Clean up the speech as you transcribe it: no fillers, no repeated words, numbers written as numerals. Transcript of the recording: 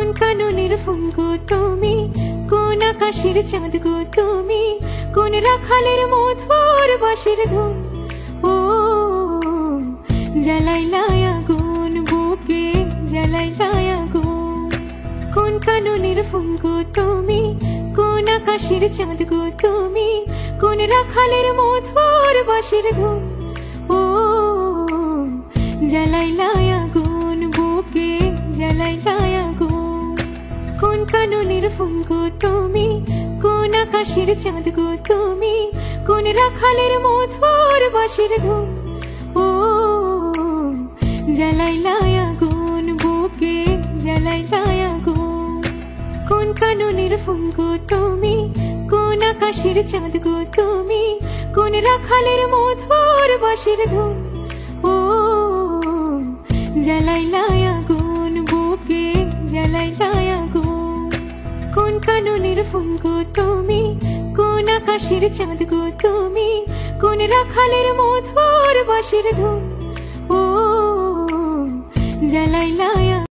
কোন কাননের ফুল গো তুমি, কোন আকাশের চাঁদ গো তুমি, কোন রাখালের মধুর বাঁশির ধুন। ও জ্বালাইলা আগুন বুকে, জ্বালাইলা আগুন। কোন কাননের ফুল গো তুমি, কোন আকাশের চাঁদ গো তুমি, কোন রাখালের মধুর বাঁশির ধুন। ও জ্বালাইলা আগুন বুকে, জ্বালাইলা আগুন। কোন কাননের ফুল গো তুমি, কোন আকাশের চাঁদ গো তুমি, কোন রাখালের মধুর বাঁশির ধুন। ও জ্বালাইলা আগুন বুকে, জ্বালাইলা আগুন। কোন কাননের ফুল গো তুমি, কোন আকাশের চাঁদ গো তুমি, কোন রাখালের মধুর বাঁশির ধুন। ও জ্বালাইলা আগুন বুকে, জ্বালাইলা আগুন। কোন কাননের ফুল গো তুমি, কোন আকাশের চাঁদ গো তুমি, কোন রাখালের মধুর বাঁশির ধুন। ও জ্বালাইলা